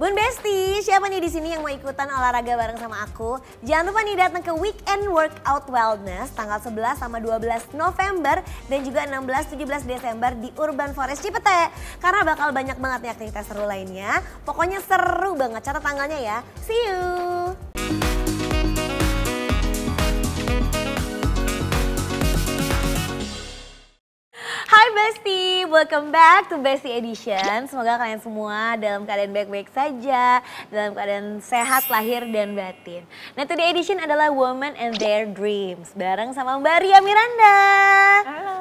Bun Besti, siapa nih di sini yang mau ikutan olahraga bareng sama aku? Jangan lupa nih datang ke Weekend Workout Wellness tanggal 11 sama 12 November dan juga 16-17 Desember di Urban Forest Cipete. Karena bakal banyak banget nih aktivitas seru lainnya. Pokoknya seru banget, catat tanggalnya ya. See you! Hai Besti, welcome back to Besti Edition. Semoga kalian semua dalam keadaan baik-baik saja, dalam keadaan sehat lahir dan batin. Nah, today edition adalah Women and Their Dreams bareng sama Mbak Ria Miranda. Halo.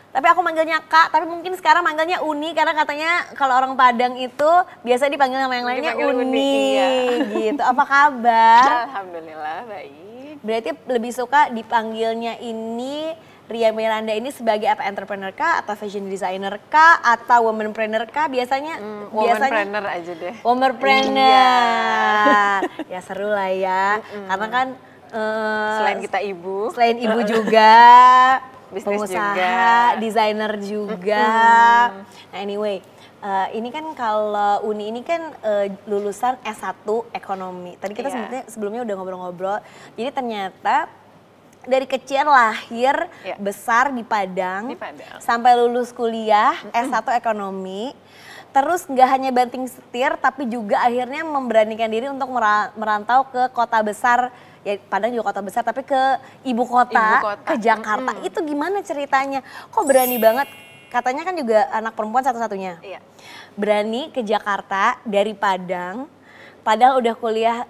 Tapi aku manggilnya Kak, tapi mungkin sekarang manggilnya Uni karena katanya kalau orang Padang itu biasa dipanggil sama yang lainnya Uni, iya. gitu. Apa kabar? Alhamdulillah baik. Berarti lebih suka dipanggilnya ini Ria Miranda ini sebagai apa, entrepreneur kah atau fashion designer kah atau womanpreneur kah biasanya? Womanpreneur aja deh. Womanpreneur. Ya seru lah ya. Karena kan Selain kita ibu. selain ibu juga Bisnis pengusaha, juga. desainer juga. Nah anyway, ini kan kalau Uni ini kan lulusan S1 ekonomi. Tadi kita sebelumnya udah ngobrol-ngobrol. Jadi ternyata dari kecil lahir besar di Padang, sampai lulus kuliah S1 ekonomi, terus nggak hanya banting setir tapi juga akhirnya memberanikan diri untuk merantau ke kota besar, ya Padang juga kota besar tapi ke ibu kota. Ke Jakarta. Itu gimana ceritanya? Kok berani banget? Katanya kan juga anak perempuan satu-satunya. Iya. Berani ke Jakarta dari Padang, padahal udah kuliah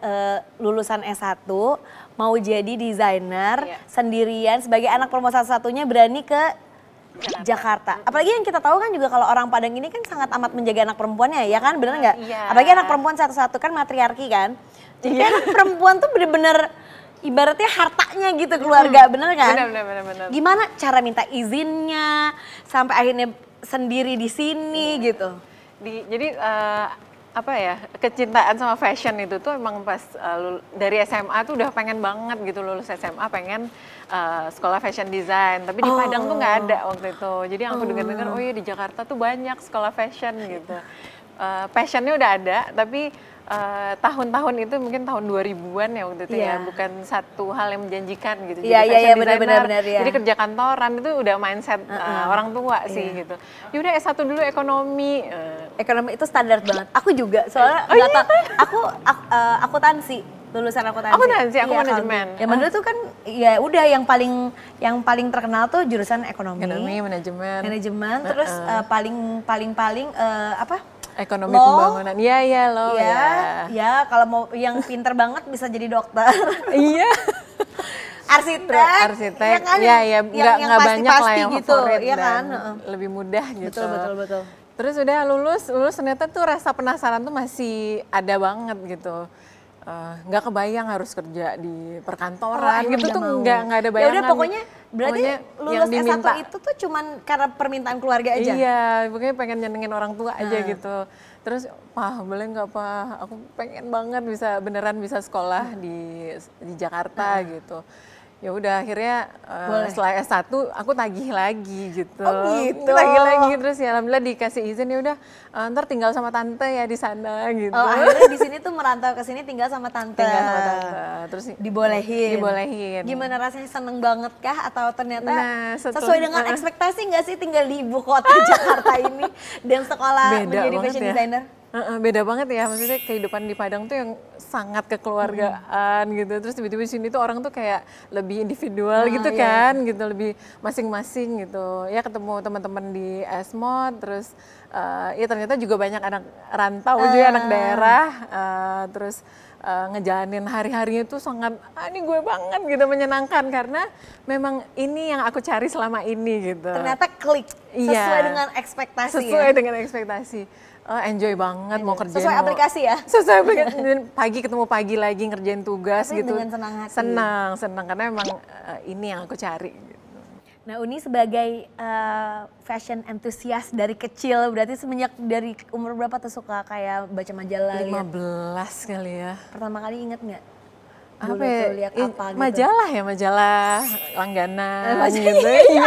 lulusan S1, mau jadi desainer sendirian sebagai anak perempuan satu-satunya berani ke Jakarta. Apalagi yang kita tahu kan juga kalau orang Padang ini kan sangat amat menjaga anak perempuannya, ya kan, bener nggak? Iya. Apalagi anak perempuan satu-satu kan matriarki kan. Jadi anak perempuan tuh bener-bener ibaratnya hartanya gitu keluarga, bener kan? Bener. Gimana cara minta izinnya sampai akhirnya sendiri di sini gitu? Jadi apa ya, kecintaan sama fashion itu tuh emang pas dari SMA tuh udah pengen banget gitu, lulus SMA pengen sekolah fashion design, tapi di Padang tuh nggak ada waktu itu. Jadi aku dengar-dengar oh iya di Jakarta tuh banyak sekolah fashion gitu. Passionnya udah ada, tapi tahun-tahun itu mungkin tahun 2000-an ya waktu itu ya, bukan satu hal yang menjanjikan gitu. Iya benar-benar ya. Jadi kerja kantoran itu udah mindset orang tua sih gitu. Yaudah S1 dulu ekonomi. Ekonomi itu standar banget. Aku juga soalnya akuntansi, lulusan akuntansi. Akuntansi, aku manajemen. Ya menurut tuh kan ya udah yang paling terkenal tuh jurusan ekonomi. Ekonomi, manajemen. Terus paling apa? Ekonomi pembangunan. Iya loh. Ya kalau mau yang pinter banget bisa jadi dokter. Iya. Arsitek. Ya kan? Iya, nggak banyak lah yang gitu, favorit ya kan? dan lebih mudah gitu. Betul. Terus udah lulus ternyata tuh rasa penasaran tuh masih ada banget gitu. Nggak kebayang harus kerja di perkantoran gitu tuh nggak ada bayangan. Ya udah pokoknya berarti lulus S1 itu tuh cuman karena permintaan keluarga aja? Iya, pokoknya pengen nyenengin orang tua aja gitu. Terus, Pak boleh nggak Pak, aku pengen banget beneran bisa sekolah di Jakarta gitu. Ya udah akhirnya setelah S1 aku tagih lagi gitu. Oh gitu. Tagih lagi terus ya alhamdulillah dikasih izin, ya udah ntar tinggal sama tante ya di sana gitu. Oh akhirnya di sini tuh merantau ke sini tinggal sama tante. Terus dibolehin. Gimana rasanya, seneng banget kah atau ternyata sesuai dengan ekspektasi nggak sih tinggal di ibu kota Jakarta ini dan sekolah menjadi fashion designer? Beda banget ya, maksudnya kehidupan di Padang tuh yang sangat kekeluargaan gitu, terus tiba-tiba di sini tuh orang tuh kayak lebih individual gitu kan, gitu lebih masing-masing gitu. Ya ketemu teman-teman di Esmod, terus ya ternyata juga banyak anak rantau juga, anak daerah, terus ngejalanin hari-harinya tuh sangat ini gue banget gitu, menyenangkan karena memang ini yang aku cari selama ini gitu. Ternyata klik sesuai dengan ekspektasi. Sesuai dengan ekspektasi. Enjoy banget mau kerjain. Sesuai aplikasi ya? Sesuai aplikasi. Pagi ketemu pagi lagi ngerjain tugas. Tapi gitu. dengan senang hati. Senang karena memang ini yang aku cari. Gitu. Nah Uni sebagai fashion enthusiast dari kecil, berarti semenjak dari umur berapa tuh suka kayak baca majalah? 15 kali ya. Pertama kali inget nggak? Apa ya? Lihat apa gitu? Majalah langganan gitu. Iya,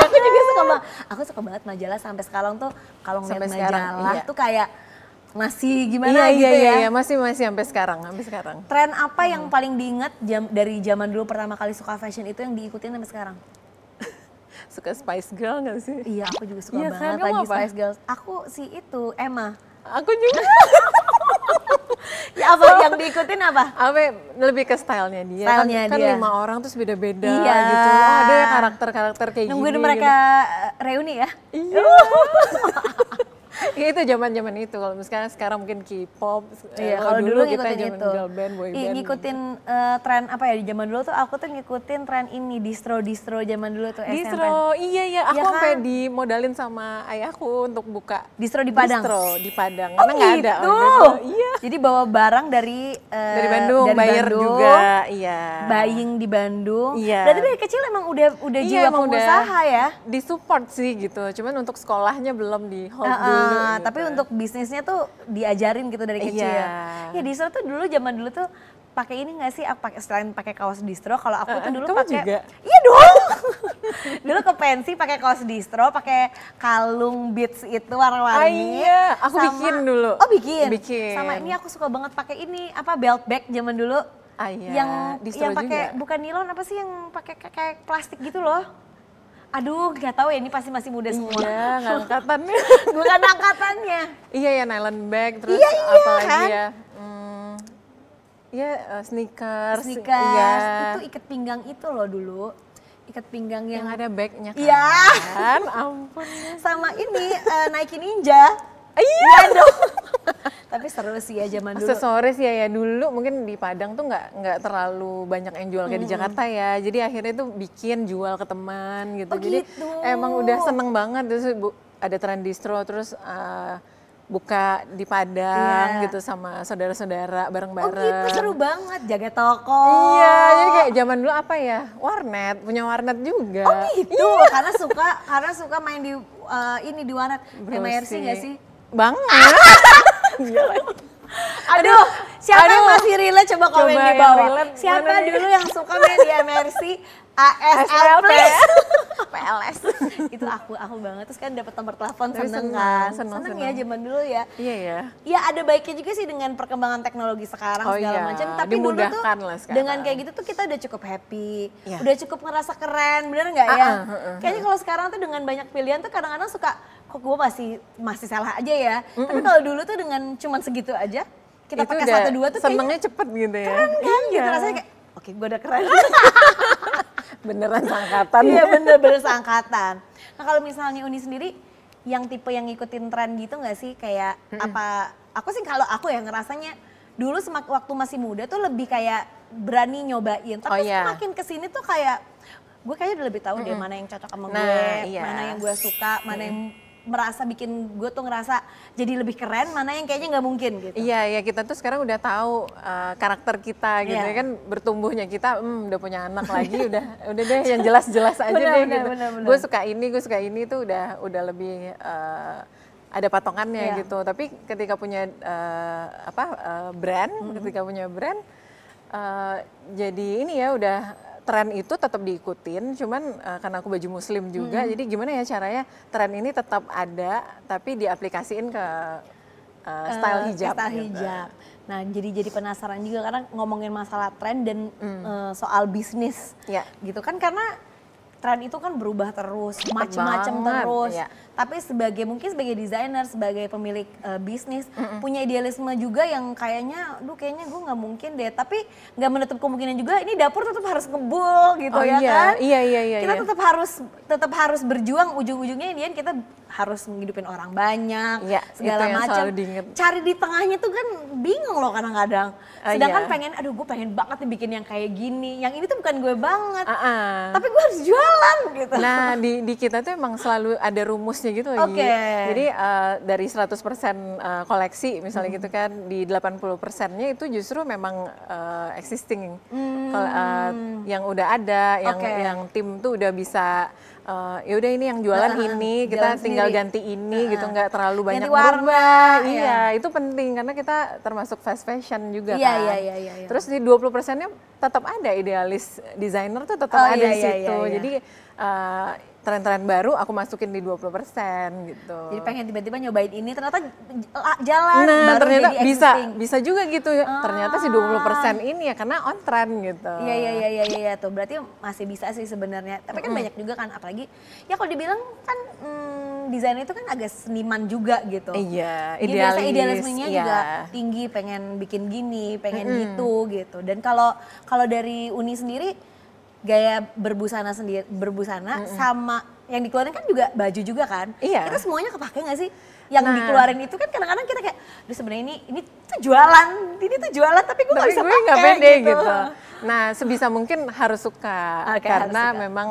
aku suka banget majalah sampai sekarang tuh kalau ngeliat majalah tuh kayak masih gimana gitu ya. Iya, masih sampai sekarang. Tren apa yang paling diingat dari zaman dulu pertama kali suka fashion itu yang diikutin sampai sekarang? Suka Spice Girl nggak sih? Iya, aku juga suka Iya, banget kan? lagi Kamu apa? Spice Girls. Aku sih itu Emma. Aku juga. Ya apa yang diikutin apa? Lebih ke stylenya dia. Stylenya kan dia. 5 orang terus beda-beda Iya. gitu. Oh, ada ya karakter-karakter kayak Nungguin gini. mereka reuni ya? Iya. Itu zaman-zaman itu. Kalau misalnya sekarang mungkin K-pop. Iya, kalau dulu kita ngikutin zaman itu. girl band, boy band. Ngikutin tren apa ya di zaman dulu tuh aku tuh ngikutin tren ini distro zaman dulu tuh SMP. Distro, iya. Aku Iya kan? sampai dimodalin sama ayahku untuk buka Distro di Padang. Distro di Padang. Oh Karena nggak ada. gitu. Iya. Jadi bawa barang dari Bandung, bayar juga. Iya. Buying di Bandung. Iya. Berarti dari kecil emang udah jiwa emang pengusaha ya. Disupport sih gitu. Cuman untuk sekolahnya belum di hold dulu. Gitu. Tapi untuk bisnisnya tuh diajarin gitu dari kecil. Iya. Ya distro tuh dulu zaman dulu tuh pakai ini nggak sih? Selain pakai kaos distro, kalau aku tuh dulu kamu pakai. juga? Iya dong. Dulu ke pensi pakai kaos distro, pakai kalung beads itu warna-warni. Iya, aku bikin dulu. Oh bikin. Bikin. Sama ini aku suka banget pakai ini apa belt bag zaman dulu. Iya. Yang pakai bukan nilon apa sih yang pakai kayak plastik gitu loh. Aduh, nggak tahu ya, ini pasti masih muda semua. Iya, nggak angkatannya. Bukan angkatannya. Iya ya, nylon bag, terus Iya, apa lagi kan? ya? Iya, sneakers. Sneakers, Iya. itu ikat pinggang itu loh dulu. Ikat pinggang yang Yang ada bagnya kan? Iya. Ampun. sama ini Nike Ninja. Iya dong. Tapi seru sih ya zaman dulu. Aksesoris ya dulu mungkin di Padang tuh nggak terlalu banyak yang jual kayak di Jakarta ya. Jadi akhirnya tuh bikin jual ke teman gitu. Oh, Jadi gitu. emang udah seneng banget terus ada tren distro terus buka di Padang Iya. gitu sama saudara-saudara Oh bareng-bareng. gitu, seru banget, jaga toko. Iya, jadi kayak zaman dulu apa ya? Warnet, punya warnet juga. Oh gitu, Iya. karena suka main di ini di warnet. MRC nggak sih? Banget. Iya lagi. Aduh, siapa yang masih relate coba komen Coba di yang bawah. relate, Siapa mana nih? dulu yang suka main di MRC? ASL please. PLS. Itu aku banget. Terus kan dapat nomor telepon, Tapi seneng seneng, kan. seneng. Ya zaman dulu ya. Iya ya. Ya ada baiknya juga sih dengan perkembangan teknologi sekarang Oh segala iya, macam. Tapi dulu tuh dimudahkan lah sekarang. dengan kayak gitu tuh kita udah cukup happy, Iya. udah cukup ngerasa keren, bener nggak ya? Kayaknya kalau sekarang tuh dengan banyak pilihan tuh kadang-kadang suka, kok gue masih salah aja ya. Tapi kalau dulu tuh dengan cuman segitu aja, kita Itu pakai udah 1 2 tuh senengnya cepet gitu ya. keren kan? Iya. Gitu rasanya kayak, oke gue udah keren. Beneran sangkatan. Iya bener-bener seangkatan. Nah kalau misalnya Uni sendiri, yang tipe yang ngikutin tren gitu nggak sih? Kayak apa, aku sih kalau aku ya ngerasanya, dulu waktu masih muda tuh lebih kayak berani nyobain. Tapi semakin kesini tuh kayak, gue kayaknya udah lebih tahu deh mana yang cocok sama gue, iya. mana yang gue suka, mana yang merasa bikin gue tuh ngerasa jadi lebih keren, mana yang kayaknya nggak mungkin gitu. Iya, ya kita tuh sekarang udah tahu karakter kita gitu Iya. ya kan, bertumbuhnya kita udah punya anak lagi udah deh yang jelas-jelas aja deh gitu. Gue suka ini tuh udah lebih ada patokannya Iya. gitu. Tapi ketika punya brand, ketika punya brand jadi ini ya udah tren itu tetap diikutin, cuman karena aku baju muslim juga, jadi gimana ya caranya tren ini tetap ada, tapi diaplikasiin ke style hijab. Style gitu. hijab. Nah jadi penasaran juga karena ngomongin masalah tren dan soal bisnis, Iya. gitu kan karena tren itu kan berubah terus, macem-macem banget, terus. iya. Tapi mungkin sebagai desainer, sebagai pemilik bisnis, punya idealisme juga yang kayaknya gue nggak mungkin deh. Tapi nggak menutup kemungkinan juga ini dapur tetap harus ngebul gitu Oh ya iya, kan? iya. Kita tetap harus berjuang, ujung-ujungnya ini kita harus menghidupin orang banyak, Iya, segala itu yang macam. selalu diinget. Cari di tengahnya tuh kan bingung loh kadang-kadang. Sedangkan Iya. gue pengen banget nih bikin yang kayak gini. Yang ini tuh bukan gue banget. Tapi gue harus jualan gitu. Nah di kita tuh emang selalu ada rumusnya gitu. Oke. Jadi dari 100% koleksi misalnya gitu kan, di 80%-nya itu justru memang existing. Yang udah ada, yang tim tuh udah bisa ya udah ini yang jualan ini, kita jalan tinggal sendiri. ganti ini gitu, nggak terlalu banyak Ganti warna, berubah. iya. Iya, itu penting karena kita termasuk fast fashion juga Iya, kan. iya. Terus di 20%-nya tetap ada idealis desainer tuh tetap Oh, ada iya, di iya, situ. iya. Jadi tren-tren baru aku masukin di 20% gitu. Jadi pengen tiba-tiba nyobain ini ternyata jalan Nah, baru ternyata jadi existing. bisa juga gitu. Ternyata si 20% ini ya karena on trend gitu. Iya tuh. Berarti masih bisa sih sebenarnya. Tapi kan banyak juga kan, apalagi ya kalau dibilang kan desain itu kan agak seniman juga gitu. Iya, Dia biasa idealis. idealismenya iya. juga tinggi, pengen bikin gini, pengen gitu. Dan kalau dari Uni sendiri gaya berbusana sama yang dikeluarin kan juga baju juga kan. Iya. Itu semuanya kepake nggak sih? Yang dikeluarin itu kan kadang-kadang kita kayak, aduh sebenarnya ini tuh jualan, tapi gue nggak bisa gue pakai nggak pede gitu. gitu. Nah, sebisa mungkin harus suka Oke, karena harus suka. memang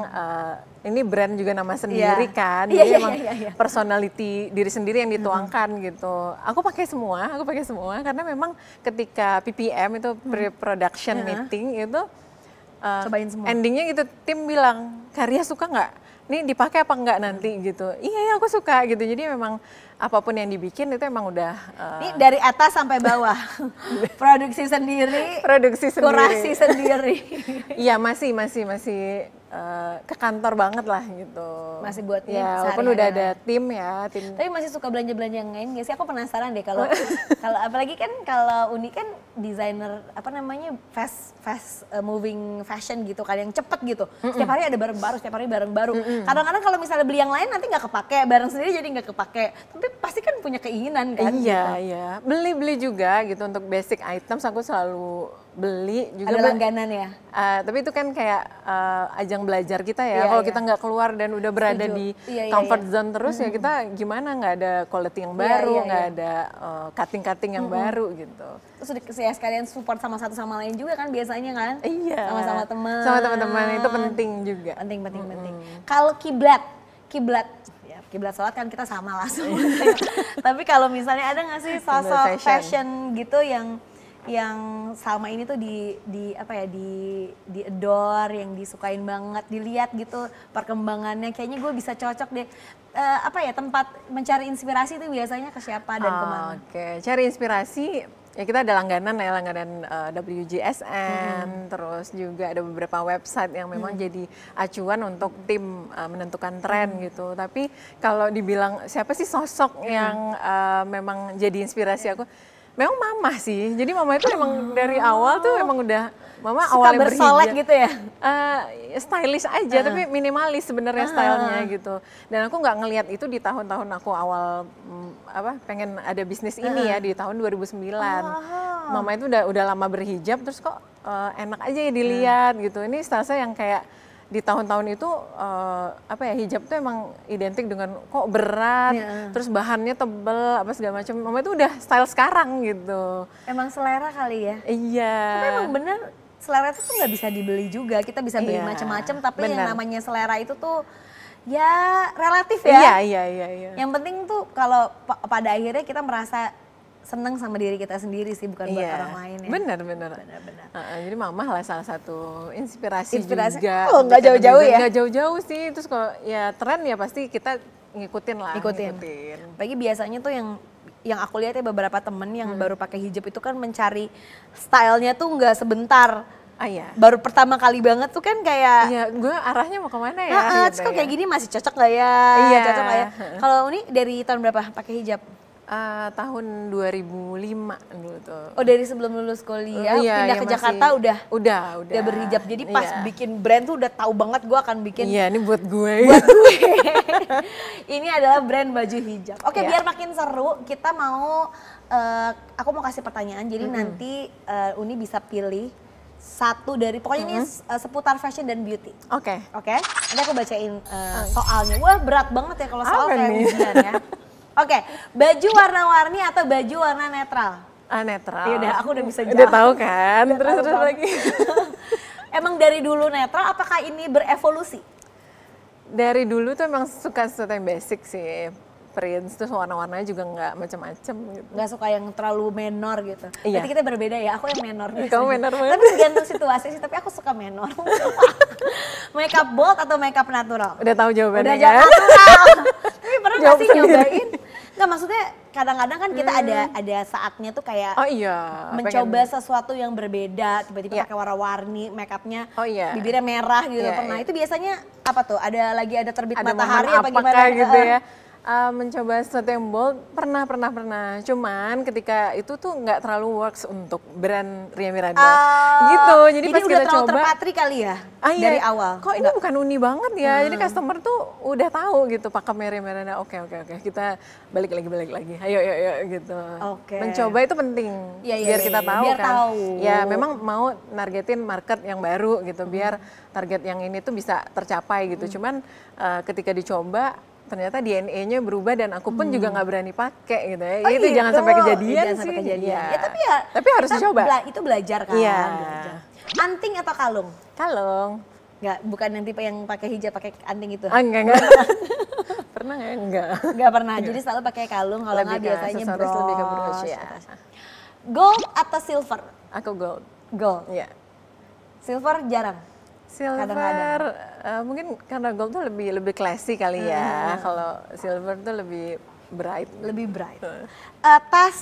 ini brand juga nama sendiri Iya. kan. Iya, Jadi iya, emang iya. personality diri sendiri yang dituangkan gitu. Aku pakai semua karena memang ketika PPM itu pre-production meeting itu Cobain semua. endingnya gitu tim bilang, Karya suka nggak? Nih dipakai apa enggak nanti gitu. Iya aku suka gitu. Jadi memang apapun yang dibikin itu emang udah Ini dari atas sampai bawah. Produksi sendiri, kurasi sendiri. Iya masih ke kantor banget lah gitu. Masih buat tim ya, walaupun sehari-hari udah lah. ada tim ya, tim. Tapi masih suka belanja-belanja yang lain gak sih? Aku penasaran deh kalau apalagi kan kalau Uni kan desainer apa namanya fast moving fashion gitu kan, yang cepet gitu. Setiap hari ada barang baru, setiap hari barang baru. Kadang-kadang kalau misalnya beli yang lain nanti nggak kepake, barang sendiri jadi nggak kepake. Tapi pasti kan punya keinginan kan. Iya. Beli juga gitu untuk basic items aku selalu beli juga. Ada langganan ya? Tapi itu kan kayak ajang belajar kita ya. Iya, Kalau iya. kita nggak keluar dan udah berada Setuju. di Iya, comfort zone terus ya kita gimana nggak ada quality yang baru, nggak ada cutting-cutting yang baru gitu. Terus ya sekalian support sama satu sama lain juga kan biasanya kan? Iya. Sama-sama teman. Sama teman-teman itu penting juga. Penting. Kalau kiblat ya kiblat sholat kan kita sama lah semuanya. Tapi kalau misalnya ada nggak sih sosok fashion gitu yang selama ini tuh di adore, yang disukain banget, dilihat gitu perkembangannya, kayaknya gue bisa cocok deh. Tempat mencari inspirasi itu biasanya ke siapa dan kemana? Oke, cari inspirasi ya kita ada langganan WGSN, terus juga ada beberapa website yang memang jadi acuan untuk tim menentukan tren gitu. Tapi kalau dibilang siapa sih sosok yang memang jadi inspirasi aku, memang mama sih. Jadi mama itu memang dari awal tuh memang udah mama Suka awalnya bersolek berhijab. gitu ya? Stylish aja tapi minimalis sebenarnya stylenya gitu. Dan aku nggak ngelihat itu di tahun-tahun aku awal pengen ada bisnis ini ya di tahun 2009. Mama itu udah lama berhijab terus kok enak aja ya dilihat gitu. Ini style saya yang kayak di tahun-tahun itu hijab tuh emang identik dengan kok berat, terus bahannya tebel apa segala macam. Mama itu udah style sekarang gitu. Emang selera kali ya? Iya. Tapi emang bener selera itu tuh nggak bisa dibeli juga. Kita bisa beli macam-macam, tapi yang namanya selera itu tuh ya relatif ya. Iya. Yang penting tuh kalau pada akhirnya kita merasa seneng sama diri kita sendiri sih, bukan buat orang lain ya. Benar. Jadi mama lah salah satu inspirasi juga. Oh, nggak jauh-jauh ya? Nggak jauh-jauh sih. Terus kalau ya tren ya pasti kita ngikutin. Pagi biasanya tuh yang aku lihat ya beberapa temen yang baru pakai hijab itu kan mencari stylenya tuh nggak sebentar. Iya. Baru pertama kali banget tuh kan kayak. Iya, gue arahnya mau kemana ya? Terus kok kayak gini masih cocok nggak ya? Iya. Cocok nggak ya? Kalau ini dari tahun berapa pakai hijab? Tahun 2005 dulu tuh. Oh, dari sebelum lulus kuliah pindah ke Jakarta udah berhijab. Jadi pas bikin brand tuh udah tahu banget gue akan bikin. Iya, ini buat gue. Ini adalah brand baju hijab. Oke, biar makin seru kita mau aku mau kasih pertanyaan. Jadi nanti Uni bisa pilih satu dari pokoknya ini seputar fashion dan beauty. Oke. Nanti aku bacain soalnya. Wah, berat banget ya kalau soal kayak ujian ya. Oke, baju warna-warni atau baju warna netral? Netral. Ya udah, aku udah bisa jawab. Udah tahu kan? Terus lagi. Emang dari dulu netral, apakah ini berevolusi? Dari dulu tuh emang suka sesuatu yang basic sih. Prints, terus warna-warnanya juga nggak macam-macam gitu. Nggak suka yang terlalu menor gitu. Iya. Berarti kita berbeda ya, aku yang menor. Kamu menor banget. Tapi tergantung situasi sih, tapi aku suka menor. Makeup bold atau makeup natural? Udah tahu jawabannya. Udah jawab natural. Tapi pernah nggak sih nyobain Nggak, maksudnya kadang-kadang kan kita ada saatnya tuh kayak Oh iya, mencoba sesuatu yang berbeda, tiba-tiba pakai warna-warni, make upnya bibirnya merah gitu. Pernah itu biasanya apa tuh? Ada terbit matahari apa gimana? Gitu ya. Mencoba sesuatu yang bold pernah. Cuman ketika itu tuh nggak terlalu works untuk brand Ria Miranda gitu. Jadi pas udah kita terlalu coba terpatri kali ya dari awal. Kok ini bukan uni banget ya? Jadi customer tuh udah tahu gitu pakemnya Ria Miranda. Oke. Kita balik lagi. Ayo gitu. Mencoba itu penting biar kita tahu biar kan. Tahu. Ya memang mau nargetin market yang baru gitu biar target yang ini tuh bisa tercapai gitu. Cuman ketika dicoba ternyata DNA-nya berubah dan aku pun juga nggak berani pakai gitu ya. Itu jangan sampai kejadian sih. Ya, tapi harus dicoba. Itu belajar kan. Iya. Anting atau kalung? Kalung. Nggak, bukan yang tipe yang pakai hijab pakai anting itu. Enggak. Pernah ya? Enggak pernah. Jadi selalu pakai kalung, kalau nggak biasanya brooch. Lebih ke brooch ya. Gold atau silver? Aku gold. Gold. Iya. Silver jarang. Silver mungkin karena gold tuh lebih classy kali ya. Kalau silver tuh lebih bright. Lebih bright. Tas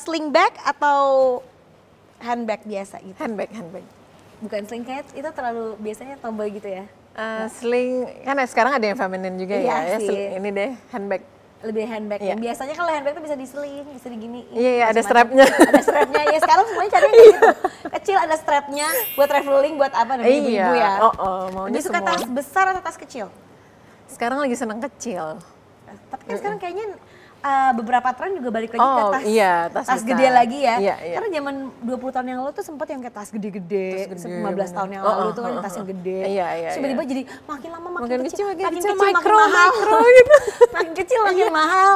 sling bag atau handbag biasa gitu? Handbag. Bukan sling, kayak itu terlalu biasanya tomboy gitu ya? Sling, kan sekarang ada yang feminine juga ya. Ini deh handbag. Lebih handbag ya. Biasanya kalau handbag tuh bisa diseling, bisa diginiin. Iya, ada strapnya. Ada strapnya. Ya sekarang semuanya cari gitu. Kecil ada strapnya buat traveling, buat apa namanya ibu-ibu ya. Maunya lebih suka tas besar atau tas kecil? Sekarang lagi seneng kecil. Tapi kan sekarang kayaknya beberapa tren juga balik lagi ke tas gede lagi ya. Karena zaman 20 tahun yang lalu tuh sempat yang kayak tas gede-gede, 15 tahun yang lalu tuh kan tas yang gede. Tiba-tiba jadi makin lama makin kecil, makin mahal. Gitu. Makin kecil makin mahal.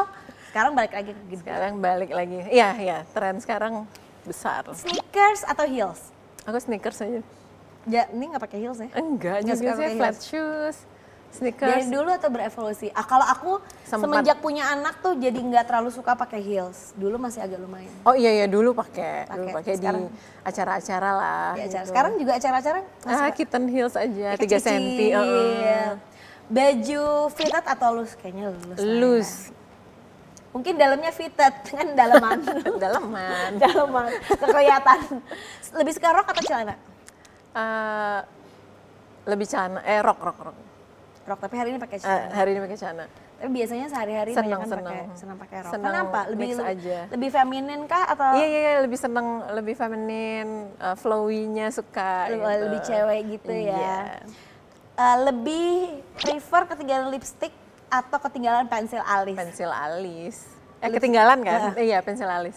Sekarang balik lagi ke gede. Sekarang balik lagi. Iya, tren sekarang besar. Sneakers atau heels? Aku sneakers aja. Ya, ini nggak pakai heels ya? Enggak, juga sih flat shoes. Sneakers. Dari dulu atau berevolusi? Kalau aku semenjak punya anak tuh jadi nggak terlalu suka pakai heels. Dulu masih agak lumayan. Oh iya dulu pakai di acara-acara lah. Gitu. Sekarang juga acara-acara? Kitten heels aja, 3 cm. Baju fitted atau loose? Kayaknya loose. Mungkin dalamnya fitted, kan dalaman. Dalaman, kelihatan. Lebih suka rok atau celana? Lebih celana, rok. Rok, tapi hari ini pakai celana. Hari ini pakai celana. Tapi biasanya sehari-hari senang pakai rok. Kenapa? Lebih feminin kah atau? Iya, lebih seneng, lebih feminin, flowy-nya suka. Lebih cewek gitu ya. Lebih prefer ketinggalan lipstick atau ketinggalan pensil alis? Pensil alis. Ketinggalan kan? Iya, pensil alis.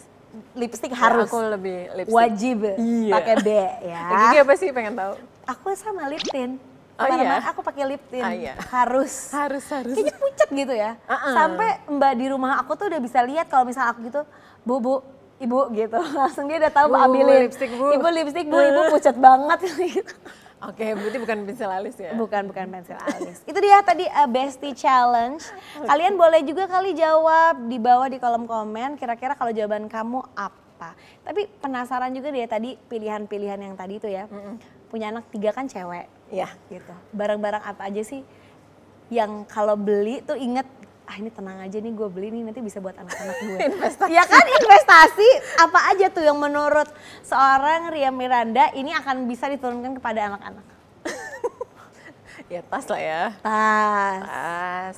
Lipstick harus. Aku lebih lipstick. Wajib pakai B ya. Gigi apa sih, pengen tahu? Aku sama lip tint. Aku pakai lip tint. Harus. Kayaknya pucet gitu ya. Sampai mbak di rumah aku tuh udah bisa lihat kalau misal aku gitu, Bu, Ibu gitu. Langsung dia udah tahu ambilin. Lipstick, Bu. Ibu lipstick, Bu, Ibu pucet banget gitu. Oke, berarti bukan pensil alis ya? Bukan pensil alis. Itu dia tadi Bestie Challenge. Kalian boleh juga kali jawab di bawah di kolom komen, kira-kira kalau jawaban kamu apa. Tapi penasaran juga deh tadi pilihan-pilihan yang tadi itu ya. Punya anak 3 kan cewek. Iya. Gitu. Barang-barang apa aja sih yang kalau beli tuh inget, ini tenang aja nih gue beli nih nanti bisa buat anak-anak gue. Investasi. Ya kan, investasi. Apa aja tuh yang menurut seorang Ria Miranda ini akan bisa diturunkan kepada anak-anak? Ya tas lah ya. Tas.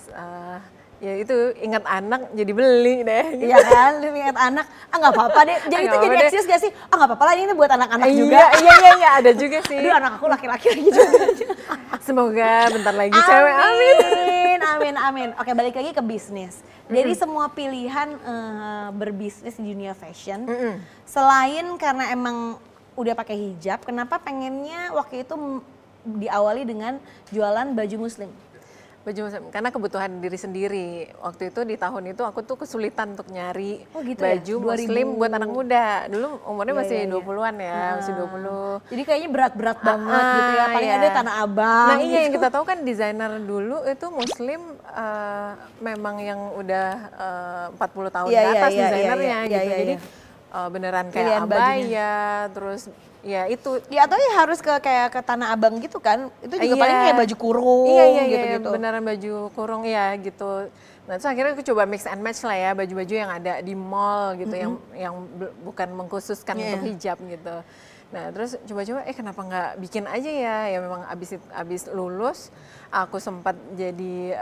Ya itu ingat anak jadi beli deh. Gitu. Iya kan, ingat anak, nggak apa-apa deh. Jadi itu jadi excuse gak sih? Nggak apa-apa lah ini buat anak-anak juga. Iya ada juga sih. Aduh anak aku laki-laki lagi juga. Semoga bentar lagi cewek. Amin. Oke, balik lagi ke bisnis. Dari semua pilihan berbisnis di dunia fashion, selain karena emang udah pakai hijab, kenapa pengennya waktu itu diawali dengan jualan baju muslim? Baju muslim, karena kebutuhan diri sendiri. Waktu itu di tahun itu aku tuh kesulitan untuk nyari baju muslim buat anak muda. Dulu umurnya masih 20-an ya, masih 20. Jadi kayaknya berat-berat banget gitu ya, paling ada Tanah Abang. Nah iya, yang kita tahu kan desainer dulu itu muslim memang yang udah 40 tahun ke atas desainernya gitu. Jadi beneran Pilihan kayak abaya, terus ya itu. Ya atau ya harus kayak ke Tanah Abang gitu kan, itu juga Iya. paling kayak baju kurung Iya, gitu-gitu. beneran baju kurung ya gitu. Nah terus akhirnya aku coba mix and match lah ya, baju-baju yang ada di mall gitu, yang bukan mengkhususkan untuk hijab gitu. Nah terus coba-coba kenapa nggak bikin aja ya memang abis lulus aku sempat jadi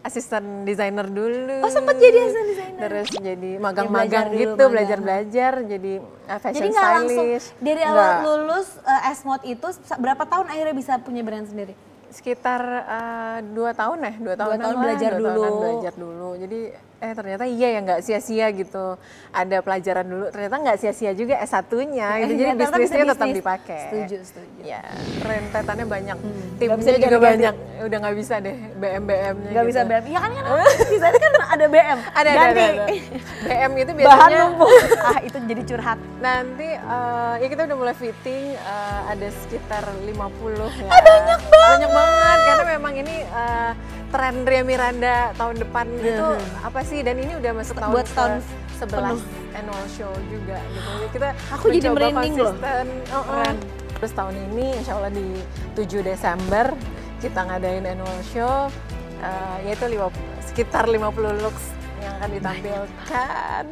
asisten desainer dulu. Oh sempat jadi asisten desainer. Terus jadi magang-magang gitu, belajar-belajar jadi fashion Jadi nggak langsung stylist. dari awal lulus S-Mode itu berapa tahun akhirnya bisa punya brand sendiri? Sekitar 2 tahun ya, 2 tahunan lah, belajar 2 dulu. tahunan belajar dulu. Jadi ternyata iya ya nggak sia-sia gitu. Ada pelajaran dulu, ternyata nggak sia-sia juga S1-nya gitu. Jadi bisnisnya tetap dipakai. Setuju. Ya, rentetannya banyak. Nggak bisa Timnya juga diganti-ganti. banyak. Udah nggak bisa deh BM-BM-nya Nggak gitu. bisa BM. Iya kan di sana kan ada BM. Ada. BM itu Bahan biasanya numpuk. Itu jadi curhat. nanti ya kita udah mulai fitting ada sekitar 50 ya. Banyak banget. Banyak banget karena memang ini tren Ria Miranda tahun depan itu apa sih, dan ini udah masuk tahun Buat tahun ke-11 annual show juga gitu. Jadi kita Aku jadi mencoba merinding loh. konsisten. Terus tahun ini insya Allah di 7 Desember kita ngadain annual show yaitu sekitar 50 looks yang akan ditampilkan.